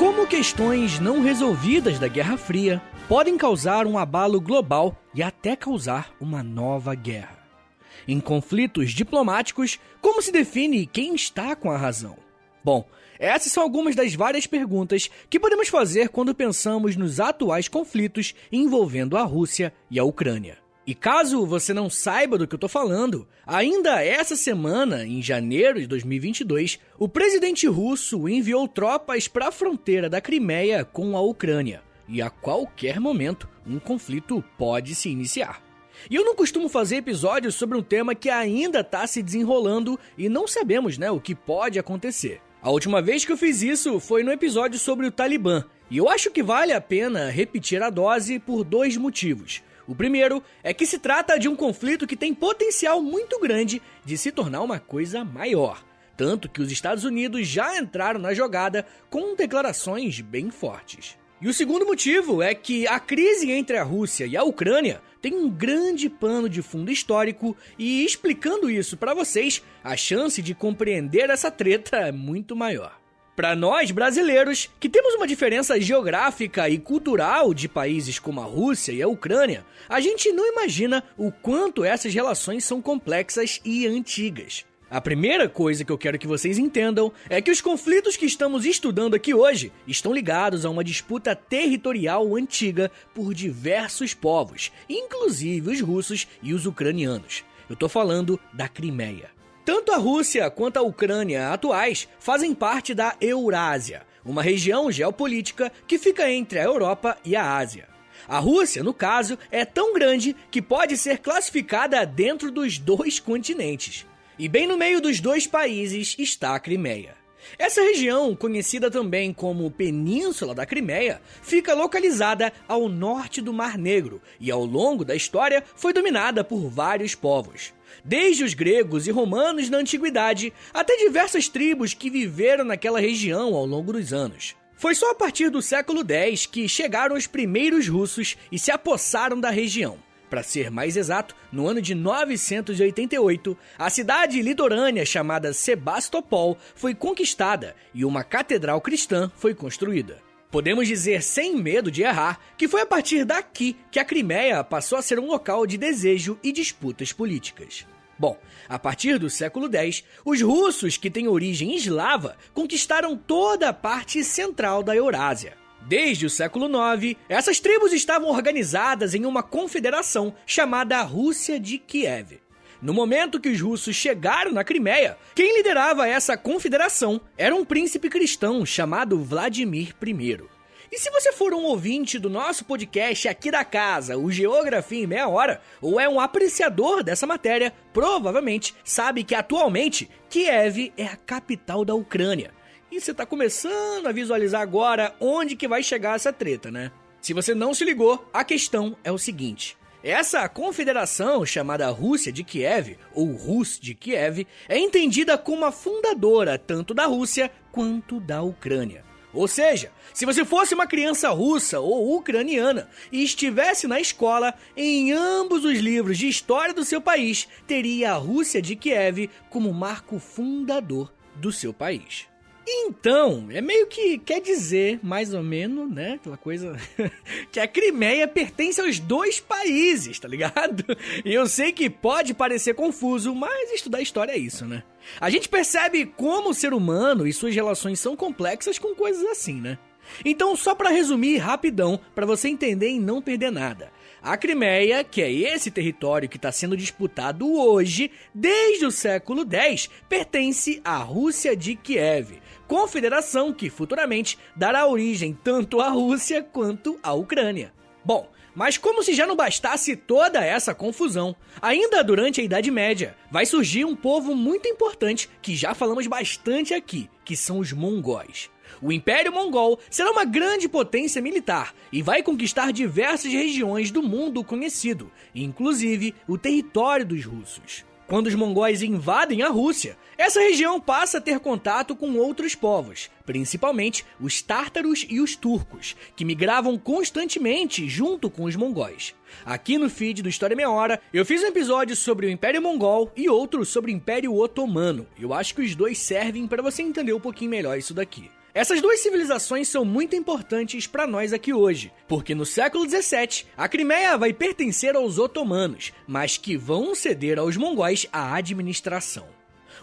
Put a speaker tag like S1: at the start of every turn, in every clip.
S1: Como questões não resolvidas da Guerra Fria podem causar um abalo global e até causar uma nova guerra. Em conflitos diplomáticos, como se define quem está com a razão? Bom, essas são algumas das várias perguntas que podemos fazer quando pensamos nos atuais conflitos envolvendo a Rússia e a Ucrânia. E caso você não saiba do que eu estou falando, ainda essa semana, em janeiro de 2022, o presidente russo enviou tropas para a fronteira da Crimeia com a Ucrânia. E a qualquer momento, um conflito pode se iniciar. E eu não costumo fazer episódios sobre um tema que ainda está se desenrolando e não sabemos, o que pode acontecer. A última vez que eu fiz isso foi no episódio sobre o Talibã. E eu acho que vale a pena repetir a dose por dois motivos. O primeiro é que se trata de um conflito que tem potencial muito grande de se tornar uma coisa maior. Tanto que os Estados Unidos já entraram na jogada com declarações bem fortes. E o segundo motivo é que a crise entre a Rússia e a Ucrânia tem um grande pano de fundo histórico e, explicando isso para vocês, a chance de compreender essa treta é muito maior. Para nós brasileiros, que temos uma diferença geográfica e cultural de países como a Rússia e a Ucrânia, a gente não imagina o quanto essas relações são complexas e antigas. A primeira coisa que eu quero que vocês entendam é que os conflitos que estamos estudando aqui hoje estão ligados a uma disputa territorial antiga por diversos povos, inclusive os russos e os ucranianos. Eu tô falando da Crimeia. Tanto a Rússia quanto a Ucrânia atuais fazem parte da Eurásia, uma região geopolítica que fica entre a Europa e a Ásia. A Rússia, no caso, é tão grande que pode ser classificada dentro dos dois continentes. E bem no meio dos dois países está a Crimeia. Essa região, conhecida também como Península da Crimeia, fica localizada ao norte do Mar Negro e ao longo da história foi dominada por vários povos. Desde os gregos e romanos na antiguidade, até diversas tribos que viveram naquela região ao longo dos anos. Foi só a partir do século X que chegaram os primeiros russos e se apossaram da região. Para ser mais exato, no ano de 988, a cidade litorânea chamada Sebastopol foi conquistada e uma catedral cristã foi construída. Podemos dizer sem medo de errar que foi a partir daqui que a Crimeia passou a ser um local de desejo e disputas políticas. Bom, a partir do século X, os russos, que têm origem eslava, conquistaram toda a parte central da Eurásia. Desde o século IX, essas tribos estavam organizadas em uma confederação chamada Rússia de Kiev. No momento que os russos chegaram na Crimeia, quem liderava essa confederação era um príncipe cristão chamado Vladimir I. E se você for um ouvinte do nosso podcast aqui da casa, o Geografia em Meia Hora, ou é um apreciador dessa matéria, provavelmente sabe que atualmente Kiev é a capital da Ucrânia. E você tá começando a visualizar agora onde que vai chegar essa treta, né? Se você não se ligou, a questão é o seguinte. Essa confederação, chamada Rússia de Kiev, ou Rus de Kiev, é entendida como a fundadora tanto da Rússia quanto da Ucrânia. Ou seja, se você fosse uma criança russa ou ucraniana e estivesse na escola, em ambos os livros de história do seu país, teria a Rússia de Kiev como marco fundador do seu país. Então, é meio que quer dizer, mais ou menos, aquela coisa que a Crimeia pertence aos dois países, tá ligado? E eu sei que pode parecer confuso, mas estudar história é isso, né? A gente percebe como o ser humano e suas relações são complexas com coisas assim, né? Então, só pra resumir rapidão, pra você entender e não perder nada. A Crimeia, que é esse território que está sendo disputado hoje, desde o século X, pertence à Rússia de Kiev, confederação que futuramente dará origem tanto à Rússia quanto à Ucrânia. Bom, mas como se já não bastasse toda essa confusão, ainda durante a Idade Média, vai surgir um povo muito importante que já falamos bastante aqui, que são os mongóis. O Império Mongol será uma grande potência militar e vai conquistar diversas regiões do mundo conhecido, inclusive o território dos russos. Quando os mongóis invadem a Rússia, essa região passa a ter contato com outros povos, principalmente os tártaros e os turcos, que migravam constantemente junto com os mongóis. Aqui no feed do História Meia Hora, eu fiz um episódio sobre o Império Mongol e outro sobre o Império Otomano. Eu acho que os dois servem para você entender um pouquinho melhor isso daqui. Essas duas civilizações são muito importantes para nós aqui hoje, porque no século XVII, a Crimeia vai pertencer aos otomanos, mas que vão ceder aos mongóis a administração.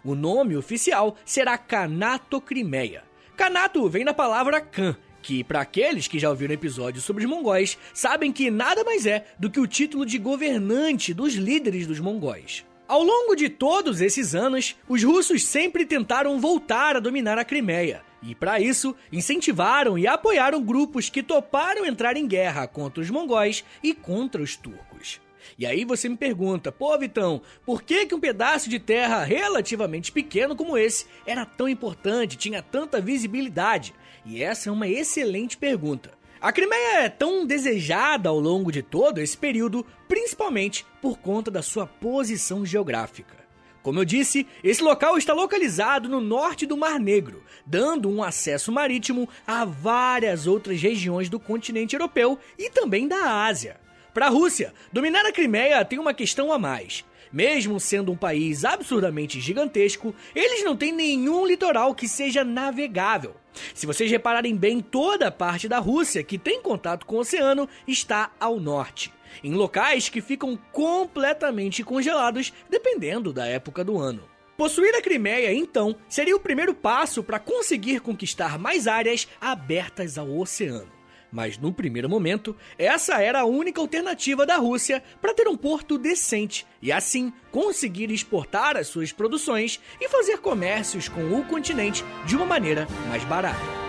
S1: O nome oficial será Khanato Crimeia. Khanato vem da palavra Khan, que para aqueles que já ouviram episódios sobre os mongóis, sabem que nada mais é do que o título de governante dos líderes dos mongóis. Ao longo de todos esses anos, os russos sempre tentaram voltar a dominar a Crimeia, e para isso, incentivaram e apoiaram grupos que toparam entrar em guerra contra os mongóis e contra os turcos. E aí você me pergunta, pô Vitão, por que um pedaço de terra relativamente pequeno como esse era tão importante, tinha tanta visibilidade? E essa é uma excelente pergunta. A Crimeia é tão desejada ao longo de todo esse período, principalmente por conta da sua posição geográfica. Como eu disse, esse local está localizado no norte do Mar Negro, dando um acesso marítimo a várias outras regiões do continente europeu e também da Ásia. Para a Rússia, dominar a Crimeia tem uma questão a mais. Mesmo sendo um país absurdamente gigantesco, eles não têm nenhum litoral que seja navegável. Se vocês repararem bem, toda a parte da Rússia que tem contato com o oceano está ao norte, em locais que ficam completamente congelados dependendo da época do ano. Possuir a Crimeia, então, seria o primeiro passo para conseguir conquistar mais áreas abertas ao oceano. Mas no primeiro momento, essa era a única alternativa da Rússia para ter um porto decente e assim conseguir exportar as suas produções e fazer comércios com o continente de uma maneira mais barata.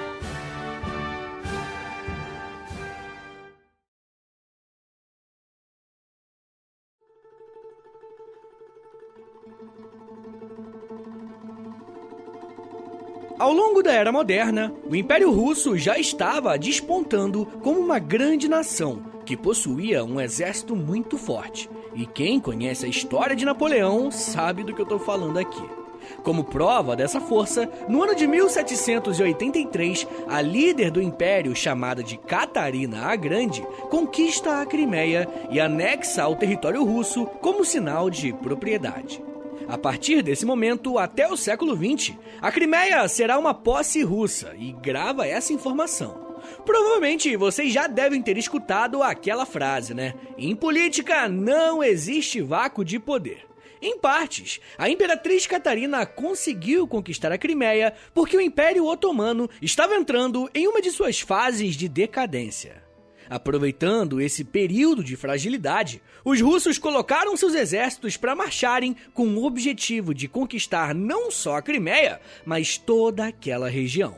S1: Ao longo da Era Moderna, o Império Russo já estava despontando como uma grande nação que possuía um exército muito forte. E quem conhece a história de Napoleão sabe do que eu estou falando aqui. Como prova dessa força, no ano de 1783, a líder do Império, chamada de Catarina a Grande, conquista a Crimeia e anexa ao território russo como sinal de propriedade. A partir desse momento, até o século XX, a Crimeia será uma posse russa, e grava essa informação. Provavelmente vocês já devem ter escutado aquela frase, né? Em política não existe vácuo de poder. Em partes, a Imperatriz Catarina conseguiu conquistar a Crimeia porque o Império Otomano estava entrando em uma de suas fases de decadência. Aproveitando esse período de fragilidade, os russos colocaram seus exércitos para marcharem com o objetivo de conquistar não só a Crimeia, mas toda aquela região.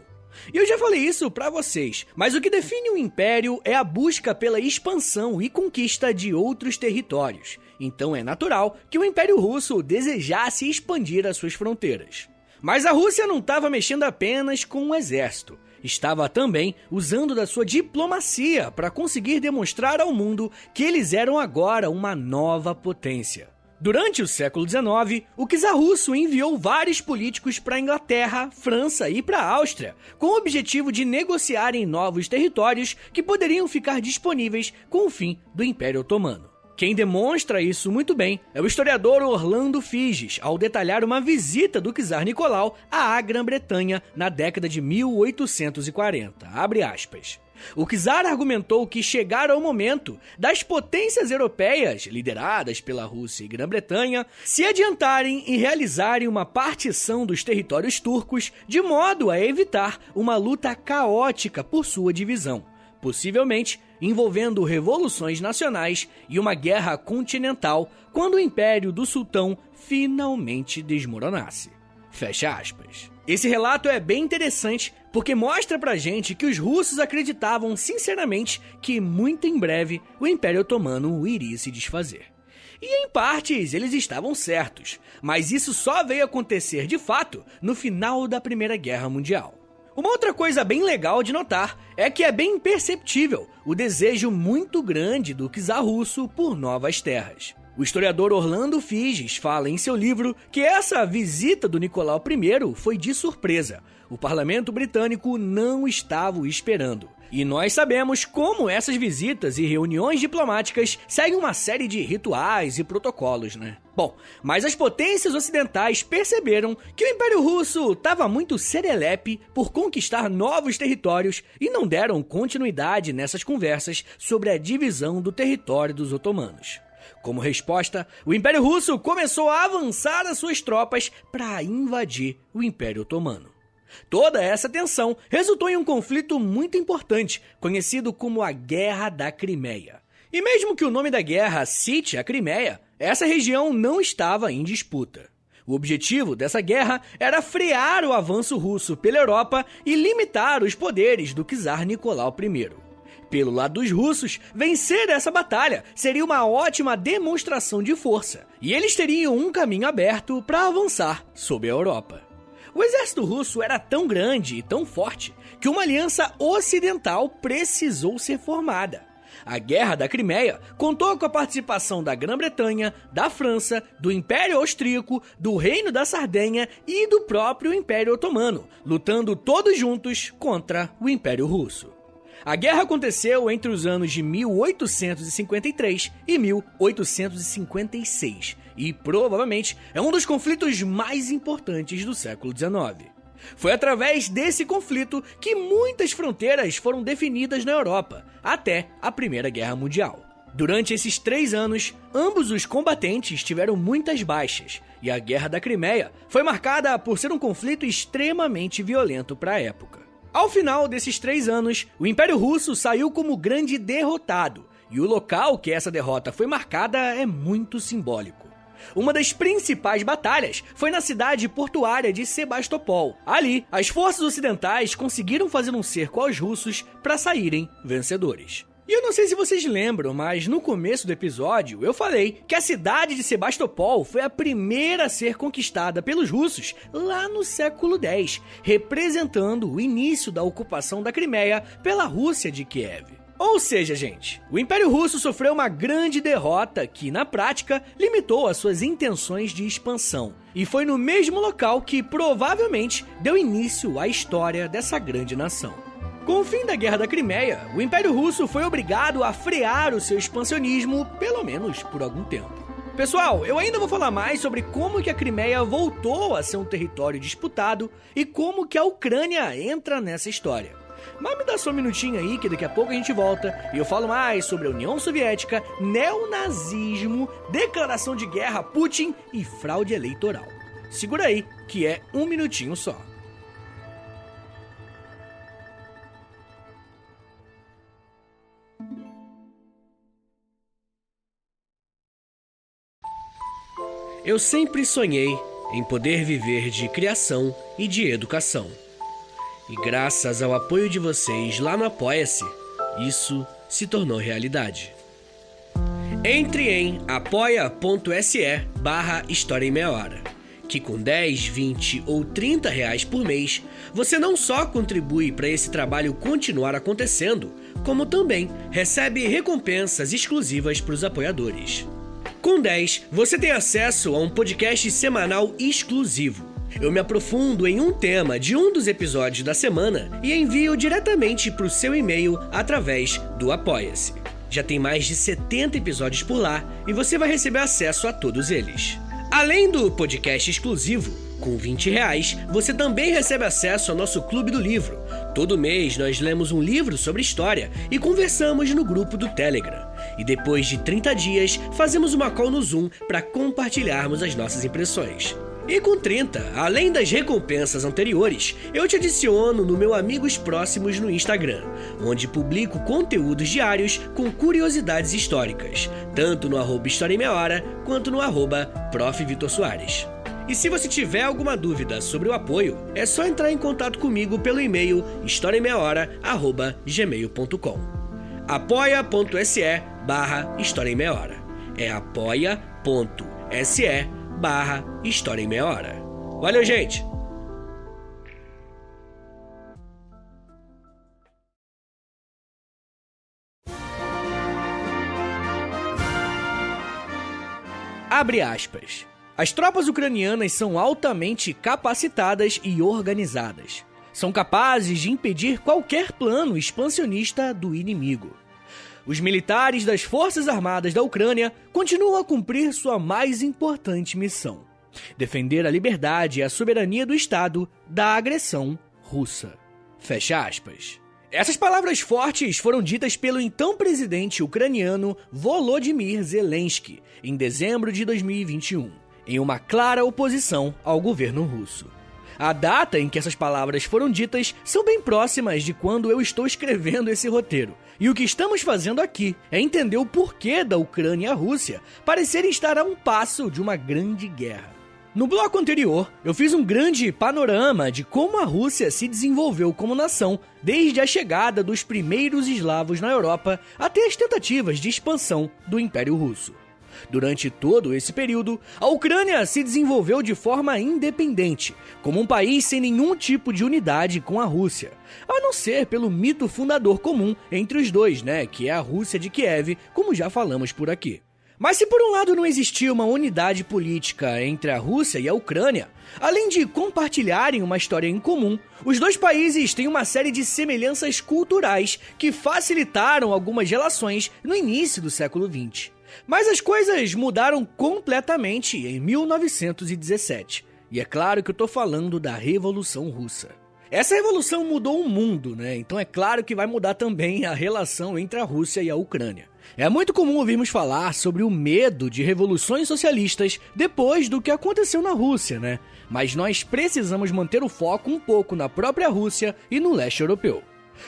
S1: E eu já falei isso para vocês, mas o que define um império é a busca pela expansão e conquista de outros territórios. Então é natural que o Império Russo desejasse expandir as suas fronteiras. Mas a Rússia não estava mexendo apenas com um exército. Estava também usando da sua diplomacia para conseguir demonstrar ao mundo que eles eram agora uma nova potência. Durante o século XIX, o czar russo enviou vários políticos para a Inglaterra, França e para a Áustria, com o objetivo de negociarem novos territórios que poderiam ficar disponíveis com o fim do Império Otomano. Quem demonstra isso muito bem é o historiador Orlando Figes, ao detalhar uma visita do czar Nicolau à Grã-Bretanha na década de 1840. Abre aspas. O czar argumentou que chegara o momento das potências europeias, lideradas pela Rússia e Grã-Bretanha, se adiantarem e realizarem uma partição dos territórios turcos de modo a evitar uma luta caótica por sua divisão, possivelmente envolvendo revoluções nacionais e uma guerra continental quando o império do sultão finalmente desmoronasse. Fecha aspas. Esse relato é bem interessante porque mostra pra gente que os russos acreditavam sinceramente que muito em breve o Império Otomano iria se desfazer. E em partes eles estavam certos, mas isso só veio acontecer de fato no final da Primeira Guerra Mundial. Uma outra coisa bem legal de notar é que é bem perceptível o desejo muito grande do czar russo por novas terras. O historiador Orlando Figes fala em seu livro que essa visita do Nicolau I foi de surpresa. o parlamento britânico não estava o esperando. E nós sabemos como essas visitas e reuniões diplomáticas seguem uma série de rituais e protocolos, né? Bom, mas as potências ocidentais perceberam que o Império Russo estava muito serelepe por conquistar novos territórios e não deram continuidade nessas conversas sobre a divisão do território dos otomanos. Como resposta, o Império Russo começou a avançar as suas tropas para invadir o Império Otomano. Toda essa tensão resultou em um conflito muito importante, conhecido como a Guerra da Crimeia. E mesmo que o nome da guerra cite a Crimeia, essa região não estava em disputa. O objetivo dessa guerra era frear o avanço russo pela Europa e limitar os poderes do czar Nicolau I. Pelo lado dos russos, vencer essa batalha seria uma ótima demonstração de força, e eles teriam um caminho aberto para avançar sobre a Europa. O exército russo era tão grande e tão forte que uma aliança ocidental precisou ser formada. A Guerra da Crimeia contou com a participação da Grã-Bretanha, da França, do Império Austríaco, do Reino da Sardenha e do próprio Império Otomano, lutando todos juntos contra o Império Russo. A guerra aconteceu entre os anos de 1853 e 1856 e provavelmente é um dos conflitos mais importantes do século XIX. Foi através desse conflito que muitas fronteiras foram definidas na Europa, até a Primeira Guerra Mundial. Durante esses 3 anos, ambos os combatentes tiveram muitas baixas, e a Guerra da Crimeia foi marcada por ser um conflito extremamente violento para a época. Ao final desses 3 anos, o Império Russo saiu como grande derrotado, e o local que essa derrota foi marcada é muito simbólico. Uma das principais batalhas foi na cidade portuária de Sebastopol. Ali, as forças ocidentais conseguiram fazer um cerco aos russos para saírem vencedores. E eu não sei se vocês lembram, mas no começo do episódio eu falei que a cidade de Sebastopol foi a primeira a ser conquistada pelos russos lá no século X, representando o início da ocupação da Crimeia pela Rússia de Kiev. Ou seja, gente, o Império Russo sofreu uma grande derrota que, na prática, limitou as suas intenções de expansão. E foi no mesmo local que provavelmente deu início à história dessa grande nação. Com o fim da Guerra da Crimeia, o Império Russo foi obrigado a frear o seu expansionismo, pelo menos por algum tempo. Pessoal, eu ainda vou falar mais sobre como que a Crimeia voltou a ser um território disputado e como que a Ucrânia entra nessa história. Mas me dá só um minutinho aí que daqui a pouco a gente volta e eu falo mais sobre a União Soviética, neonazismo, declaração de guerra a Putin e fraude eleitoral. Segura aí, que é um minutinho só. Eu sempre sonhei em poder viver de criação e de educação. E graças ao apoio de vocês lá no Apoia-se, isso se tornou realidade. Entre em apoia.se/História em Meia Hora, que com 10, 20 ou 30 reais por mês, você não só contribui para esse trabalho continuar acontecendo, como também recebe recompensas exclusivas para os apoiadores. Com 10, você tem acesso a um podcast semanal exclusivo. Eu me aprofundo em um tema de um dos episódios da semana e envio diretamente para o seu e-mail através do Apoia-se. Já tem mais de 70 episódios por lá e você vai receber acesso a todos eles. Além do podcast exclusivo, com 20 reais, você também recebe acesso ao nosso Clube do Livro. Todo mês nós lemos um livro sobre história e conversamos no grupo do Telegram. E depois de 30 dias, fazemos uma call no Zoom para compartilharmos as nossas impressões. E com 30, além das recompensas anteriores, eu te adiciono no meu Amigos Próximos no Instagram, onde publico conteúdos diários com curiosidades históricas, tanto no @História em Meia Hora, quanto no @Prof. Vitor Soares. E se você tiver alguma dúvida sobre o apoio, é só entrar em contato comigo pelo e-mail historiaemmeiahora@gmail.com. apoia.se/História em Meia Hora. É apoia.se/História em Meia Hora. Valeu, gente! Abre aspas. As tropas ucranianas são altamente capacitadas e organizadas. São capazes de impedir qualquer plano expansionista do inimigo. Os militares das Forças Armadas da Ucrânia continuam a cumprir sua mais importante missão: defender a liberdade e a soberania do Estado da agressão russa. Fecha aspas. Essas palavras fortes foram ditas pelo então presidente ucraniano Volodymyr Zelensky em dezembro de 2021, em uma clara oposição ao governo russo. A data em que essas palavras foram ditas são bem próximas de quando eu estou escrevendo esse roteiro. E o que estamos fazendo aqui é entender o porquê da Ucrânia e a Rússia parecerem estar a um passo de uma grande guerra. No bloco anterior, eu fiz um grande panorama de como a Rússia se desenvolveu como nação desde a chegada dos primeiros eslavos na Europa até as tentativas de expansão do Império Russo. Durante todo esse período, a Ucrânia se desenvolveu de forma independente, como um país sem nenhum tipo de unidade com a Rússia, a não ser pelo mito fundador comum entre os dois, que é a Rússia de Kiev, como já falamos por aqui. Mas se por um lado não existia uma unidade política entre a Rússia e a Ucrânia, além de compartilharem uma história em comum, os dois países têm uma série de semelhanças culturais que facilitaram algumas relações no início do século XX. Mas as coisas mudaram completamente em 1917. E é claro que eu tô falando da Revolução Russa. Essa revolução mudou o mundo, Então é claro que vai mudar também a relação entre a Rússia e a Ucrânia. É muito comum ouvirmos falar sobre o medo de revoluções socialistas depois do que aconteceu na Rússia, Mas nós precisamos manter o foco um pouco na própria Rússia e no leste europeu.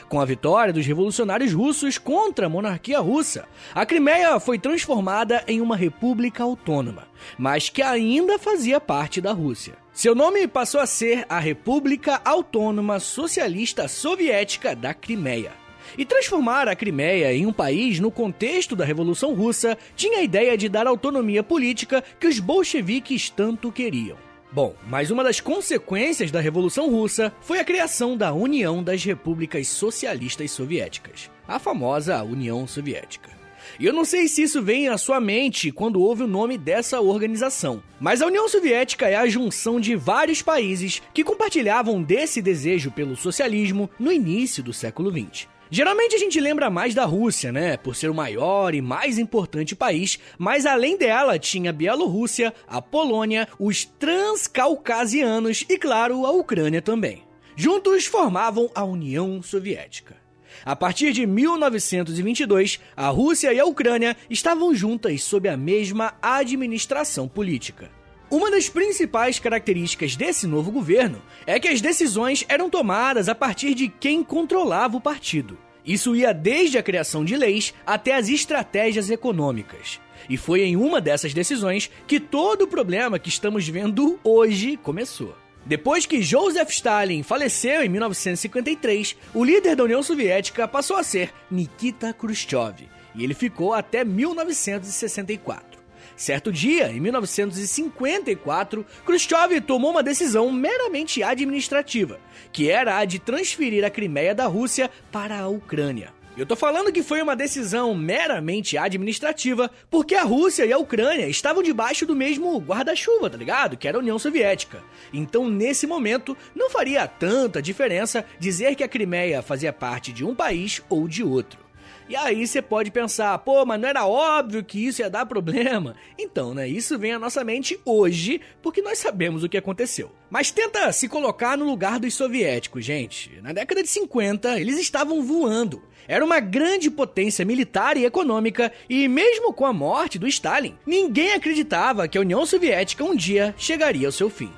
S1: Com a vitória dos revolucionários russos contra a monarquia russa, a Crimeia foi transformada em uma república autônoma, mas que ainda fazia parte da Rússia. Seu nome passou a ser a República Autônoma Socialista Soviética da Crimeia. E transformar a Crimeia em um país no contexto da Revolução Russa tinha a ideia de dar autonomia política que os bolcheviques tanto queriam. Bom, mas uma das consequências da Revolução Russa foi a criação da União das Repúblicas Socialistas Soviéticas, a famosa União Soviética. E eu não sei se isso vem à sua mente quando ouve o nome dessa organização, mas a União Soviética é a junção de vários países que compartilhavam desse desejo pelo socialismo no início do século XX. Geralmente a gente lembra mais da Rússia, por ser o maior e mais importante país, mas além dela tinha a Bielorrússia, a Polônia, os Transcaucasianos e, claro, a Ucrânia também. Juntos formavam a União Soviética. A partir de 1922, a Rússia e a Ucrânia estavam juntas sob a mesma administração política. Uma das principais características desse novo governo é que as decisões eram tomadas a partir de quem controlava o partido. Isso ia desde a criação de leis até as estratégias econômicas. E foi em uma dessas decisões que todo o problema que estamos vendo hoje começou. Depois que Joseph Stalin faleceu em 1953, o líder da União Soviética passou a ser Nikita Khrushchev, e ele ficou até 1964. Certo dia, em 1954, Khrushchev tomou uma decisão meramente administrativa, que era a de transferir a Crimeia da Rússia para a Ucrânia. Eu tô falando que foi uma decisão meramente administrativa porque a Rússia e a Ucrânia estavam debaixo do mesmo guarda-chuva, tá ligado? Que era a União Soviética. Então, nesse momento, não faria tanta diferença dizer que a Crimeia fazia parte de um país ou de outro. E aí você pode pensar, mas não era óbvio que isso ia dar problema? Então, isso vem à nossa mente hoje, porque nós sabemos o que aconteceu. Mas tenta se colocar no lugar dos soviéticos, gente. Na década de 50, eles estavam voando. Era uma grande potência militar e econômica, e mesmo com a morte do Stalin, ninguém acreditava que a União Soviética um dia chegaria ao seu fim.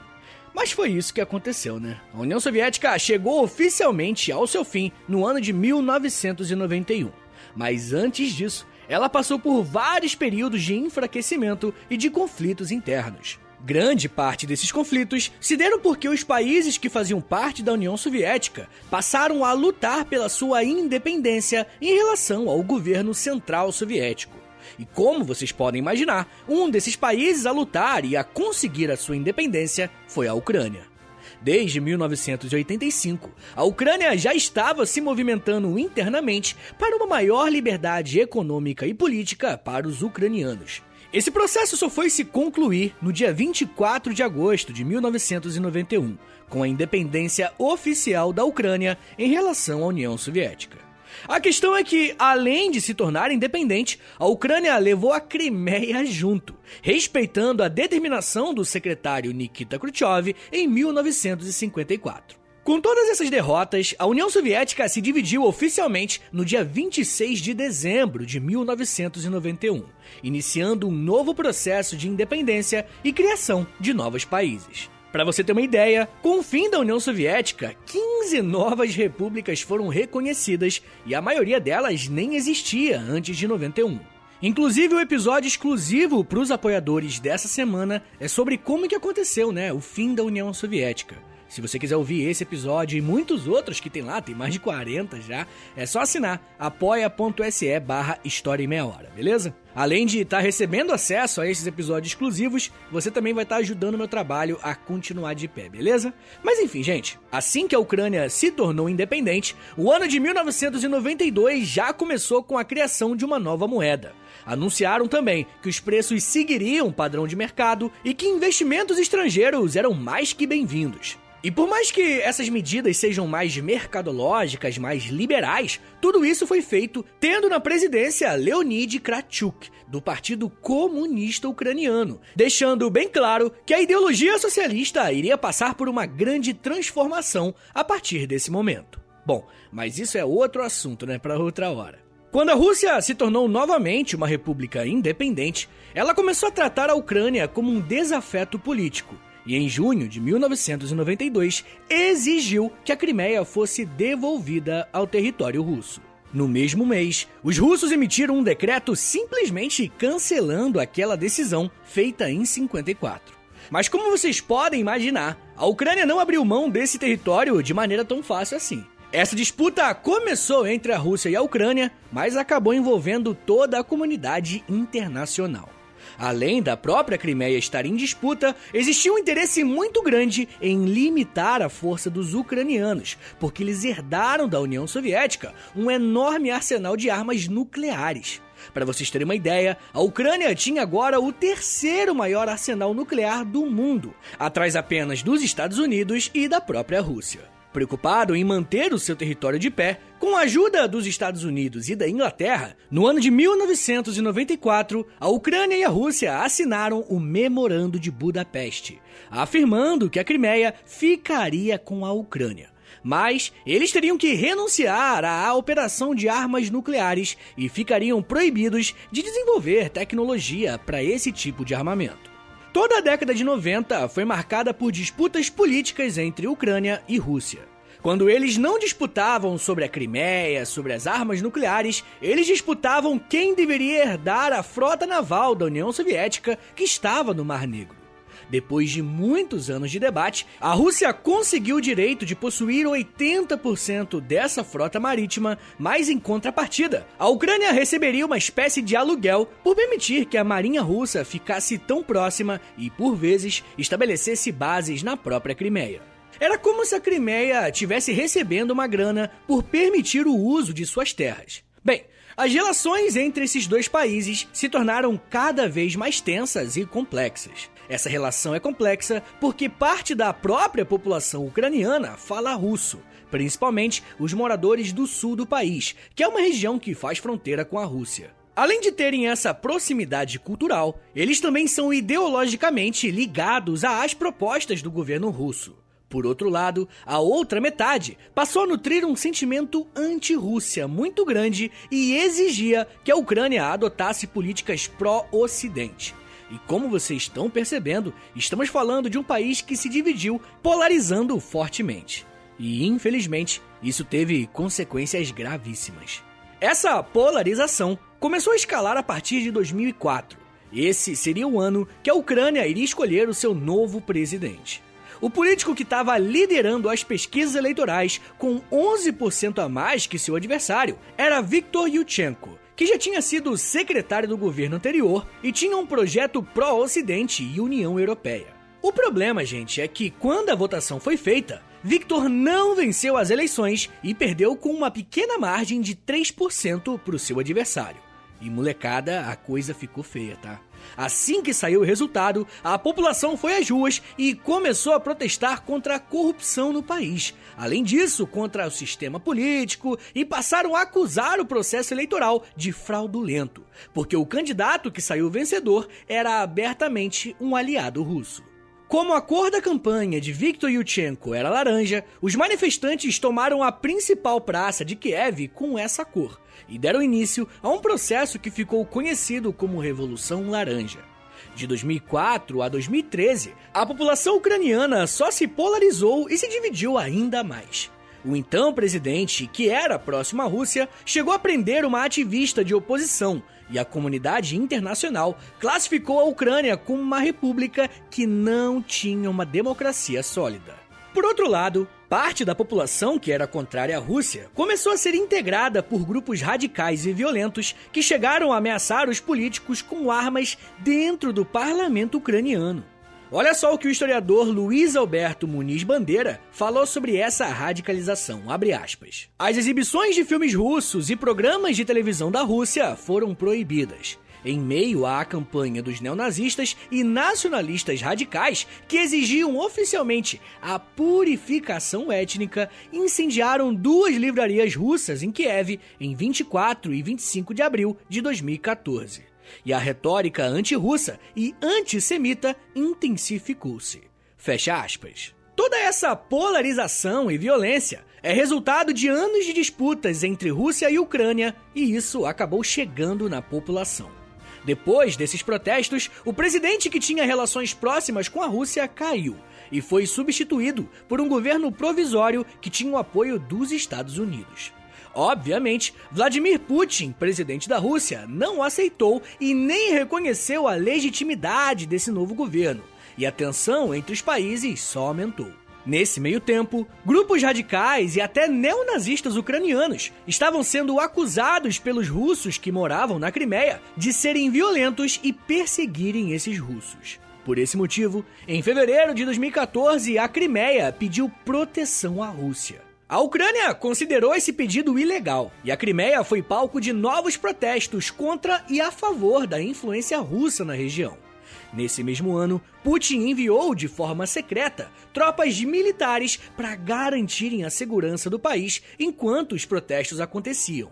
S1: Mas foi isso que aconteceu, A União Soviética chegou oficialmente ao seu fim no ano de 1991. Mas antes disso, ela passou por vários períodos de enfraquecimento e de conflitos internos. Grande parte desses conflitos se deram porque os países que faziam parte da União Soviética passaram a lutar pela sua independência em relação ao governo central soviético. E como vocês podem imaginar, um desses países a lutar e a conseguir a sua independência foi a Ucrânia. Desde 1985, a Ucrânia já estava se movimentando internamente para uma maior liberdade econômica e política para os ucranianos. Esse processo só foi se concluir no dia 24 de agosto de 1991, com a independência oficial da Ucrânia em relação à União Soviética. A questão é que, além de se tornar independente, a Ucrânia levou a Crimeia junto, respeitando a determinação do secretário Nikita Khrushchev em 1954. Com todas essas derrotas, a União Soviética se dividiu oficialmente no dia 26 de dezembro de 1991, iniciando um novo processo de independência e criação de novos países. Para você ter uma ideia, com o fim da União Soviética, 15 novas repúblicas foram reconhecidas e a maioria delas nem existia antes de 91. Inclusive, o episódio exclusivo para os apoiadores dessa semana é sobre como que aconteceu, o fim da União Soviética. Se você quiser ouvir esse episódio e muitos outros que tem lá, tem mais de 40 já, é só assinar apoia.se/História em Meia Hora, beleza? Além de estar recebendo acesso a esses episódios exclusivos, você também vai estar ajudando o meu trabalho a continuar de pé, beleza? Mas enfim, gente, assim que a Ucrânia se tornou independente, o ano de 1992 já começou com a criação de uma nova moeda. Anunciaram também que os preços seguiriam o padrão de mercado e que investimentos estrangeiros eram mais que bem-vindos. E por mais que essas medidas sejam mais mercadológicas, mais liberais, tudo isso foi feito tendo na presidência Leonid Kravchuk, do Partido Comunista Ucraniano, deixando bem claro que a ideologia socialista iria passar por uma grande transformação a partir desse momento. Bom, mas isso é outro assunto, para outra hora. Quando a Rússia se tornou novamente uma república independente, ela começou a tratar a Ucrânia como um desafeto político. E em junho de 1992, exigiu que a Crimeia fosse devolvida ao território russo. No mesmo mês, os russos emitiram um decreto simplesmente cancelando aquela decisão feita em 54. Mas como vocês podem imaginar, a Ucrânia não abriu mão desse território de maneira tão fácil assim. Essa disputa começou entre a Rússia e a Ucrânia, mas acabou envolvendo toda a comunidade internacional. Além da própria Crimeia estar em disputa, existia um interesse muito grande em limitar a força dos ucranianos, porque eles herdaram da União Soviética um enorme arsenal de armas nucleares. Para vocês terem uma ideia, a Ucrânia tinha agora o terceiro maior arsenal nuclear do mundo, atrás apenas dos Estados Unidos e da própria Rússia. Preocupado em manter o seu território de pé, com a ajuda dos Estados Unidos e da Inglaterra, no ano de 1994, a Ucrânia e a Rússia assinaram o Memorando de Budapeste, afirmando que a Crimeia ficaria com a Ucrânia. Mas eles teriam que renunciar à operação de armas nucleares e ficariam proibidos de desenvolver tecnologia para esse tipo de armamento. Toda a década de 90 foi marcada por disputas políticas entre Ucrânia e Rússia. Quando eles não disputavam sobre a Crimeia, sobre as armas nucleares, eles disputavam quem deveria herdar a frota naval da União Soviética que estava no Mar Negro. Depois de muitos anos de debate, a Rússia conseguiu o direito de possuir 80% dessa frota marítima, mas em contrapartida, a Ucrânia receberia uma espécie de aluguel por permitir que a marinha russa ficasse tão próxima e, por vezes, estabelecesse bases na própria Crimeia. Era como se a Crimeia estivesse recebendo uma grana por permitir o uso de suas terras. Bem, as relações entre esses dois países se tornaram cada vez mais tensas e complexas. Essa relação é complexa porque parte da própria população ucraniana fala russo, principalmente os moradores do sul do país, que é uma região que faz fronteira com a Rússia. Além de terem essa proximidade cultural, eles também são ideologicamente ligados às propostas do governo russo. Por outro lado, a outra metade passou a nutrir um sentimento anti-Rússia muito grande e exigia que a Ucrânia adotasse políticas pró-Ocidente. E como vocês estão percebendo, estamos falando de um país que se dividiu, polarizando fortemente. E, infelizmente, isso teve consequências gravíssimas. Essa polarização começou a escalar a partir de 2004. Esse seria o ano que a Ucrânia iria escolher o seu novo presidente. O político que estava liderando as pesquisas eleitorais com 11% a mais que seu adversário era Viktor Yushchenko, que já tinha sido secretário do governo anterior e tinha um projeto pró-Ocidente e União Europeia. O problema, gente, é que quando a votação foi feita, Viktor não venceu as eleições e perdeu com uma pequena margem de 3% para o seu adversário. E molecada, a coisa ficou feia, tá? Assim que saiu o resultado, a população foi às ruas e começou a protestar contra a corrupção no país. Além disso, contra o sistema político, e passaram a acusar o processo eleitoral de fraudulento, porque o candidato que saiu vencedor era abertamente um aliado russo. Como a cor da campanha de Viktor Yushchenko era laranja, os manifestantes tomaram a principal praça de Kiev com essa cor e deram início a um processo que ficou conhecido como Revolução Laranja. De 2004 a 2013, a população ucraniana só se polarizou e se dividiu ainda mais. O então presidente, que era próximo à Rússia, chegou a prender uma ativista de oposição, e a comunidade internacional classificou a Ucrânia como uma república que não tinha uma democracia sólida. Por outro lado, parte da população que era contrária à Rússia começou a ser integrada por grupos radicais e violentos que chegaram a ameaçar os políticos com armas dentro do parlamento ucraniano. Olha só o que o historiador Luiz Alberto Muniz Bandeira falou sobre essa radicalização, abre aspas. As exibições de filmes russos e programas de televisão da Rússia foram proibidas, em meio à campanha dos neonazistas e nacionalistas radicais que exigiam oficialmente a purificação étnica. Incendiaram 2 livrarias russas em Kiev em 24 e 25 de abril de 2014. E a retórica anti-russa e antissemita intensificou-se. Fecha aspas. Toda essa polarização e violência é resultado de anos de disputas entre Rússia e Ucrânia, e isso acabou chegando na população. Depois desses protestos, o presidente que tinha relações próximas com a Rússia caiu e foi substituído por um governo provisório que tinha o apoio dos Estados Unidos. Obviamente, Vladimir Putin, presidente da Rússia, não aceitou e nem reconheceu a legitimidade desse novo governo, e a tensão entre os países só aumentou. Nesse meio tempo, grupos radicais e até neonazistas ucranianos estavam sendo acusados pelos russos que moravam na Crimeia de serem violentos e perseguirem esses russos. Por esse motivo, em fevereiro de 2014, a Crimeia pediu proteção à Rússia. A Ucrânia considerou esse pedido ilegal, e a Crimeia foi palco de novos protestos contra e a favor da influência russa na região. Nesse mesmo ano, Putin enviou de forma secreta tropas militares para garantirem a segurança do país enquanto os protestos aconteciam.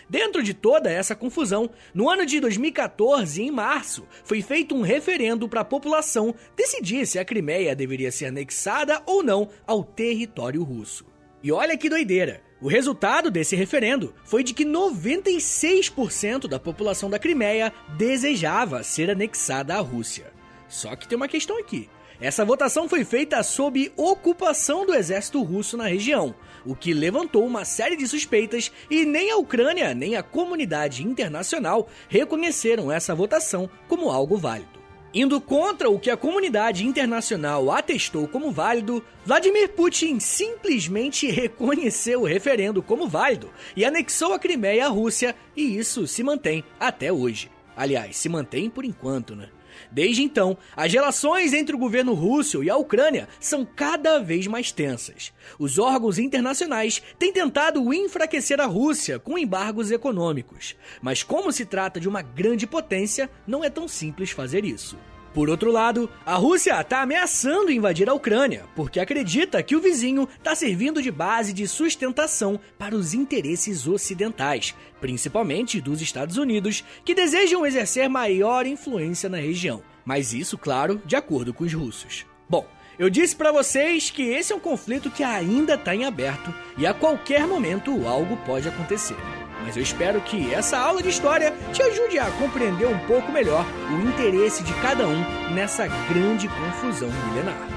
S1: Dentro de toda essa confusão, no ano de 2014, em março, foi feito um referendo para a população decidir se a Crimeia deveria ser anexada ou não ao território russo. E olha que doideira, o resultado desse referendo foi de que 96% da população da Crimeia desejava ser anexada à Rússia. Só que tem uma questão aqui. Essa votação foi feita sob ocupação do exército russo na região, o que levantou uma série de suspeitas e nem a Ucrânia nem a comunidade internacional reconheceram essa votação como algo válido. Indo contra o que a comunidade internacional atestou como válido, Vladimir Putin simplesmente reconheceu o referendo como válido e anexou a Crimeia à Rússia, e isso se mantém até hoje. Aliás, se mantém por enquanto, né? Desde então, as relações entre o governo russo e a Ucrânia são cada vez mais tensas. Os órgãos internacionais têm tentado enfraquecer a Rússia com embargos econômicos, mas como se trata de uma grande potência, não é tão simples fazer isso. Por outro lado, a Rússia está ameaçando invadir a Ucrânia, porque acredita que o vizinho está servindo de base de sustentação para os interesses ocidentais, principalmente dos Estados Unidos, que desejam exercer maior influência na região. Mas isso, claro, de acordo com os russos. Bom, eu disse para vocês que esse é um conflito que ainda está em aberto e a qualquer momento algo pode acontecer. Mas eu espero que essa aula de história te ajude a compreender um pouco melhor o interesse de cada um nessa grande confusão milenar.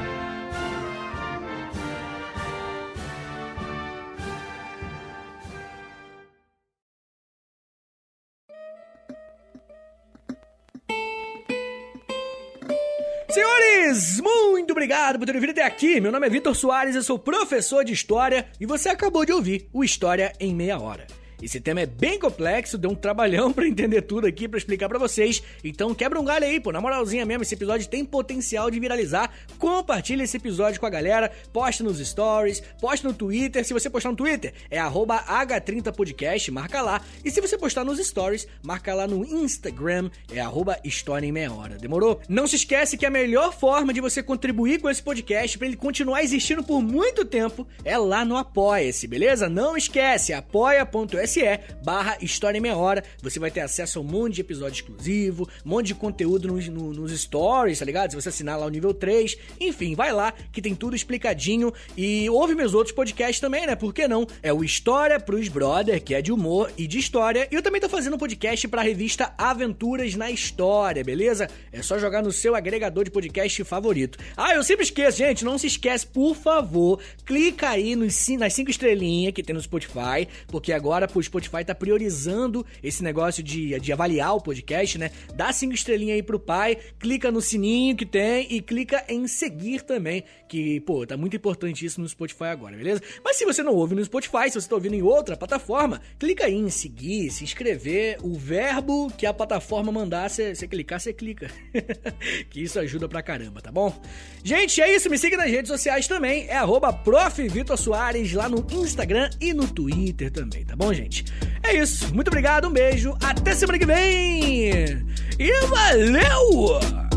S1: Senhores, muito obrigado por terem vindo até aqui. Meu nome é Vitor Soares, eu sou professor de História e você acabou de ouvir o História em Meia Hora. Esse tema é bem complexo, deu um trabalhão pra entender tudo aqui, pra explicar pra vocês. Então quebra um galho aí, pô, na moralzinha mesmo, esse episódio tem potencial de viralizar. Compartilha esse episódio com a galera, posta nos stories, posta no Twitter. Se você postar no Twitter, é @H30podcast, marca lá. E se você postar nos stories, marca lá no Instagram, é @História em Meia Hora. Demorou? Não se esquece que a melhor forma de você contribuir com esse podcast pra ele continuar existindo por muito tempo é lá no Apoia-se, beleza? Não esquece, apoia.se/História em Meia Hora. Você vai ter acesso a um monte de episódio exclusivo, um monte de conteúdo nos stories, tá ligado? Se você assinar lá o nível 3, enfim, vai lá que tem tudo explicadinho. E ouve meus outros podcasts também, né? Por que não? É o História pros Brother, que é de humor e de história. E eu também tô fazendo um podcast pra revista Aventuras na História, beleza? É só jogar no seu agregador de podcast favorito. Ah, eu sempre esqueço, gente, não se esquece, por favor, clica aí nas 5 estrelinhas que tem no Spotify, porque agora o Spotify tá priorizando esse negócio de avaliar o podcast, né? Dá 5 estrelinhas aí pro pai, clica no sininho que tem e clica em seguir também, que, pô, tá muito importante isso no Spotify agora, beleza? Mas se você não ouve no Spotify, se você tá ouvindo em outra plataforma, clica aí em seguir, se inscrever, o verbo que a plataforma mandar, você clicar, você clica. Que isso ajuda pra caramba, tá bom? Gente, é isso, me siga nas redes sociais também, é @Prof. Vitor Soares lá no Instagram e no Twitter também, tá bom, gente? É isso, muito obrigado, um beijo, até semana que vem! E valeu!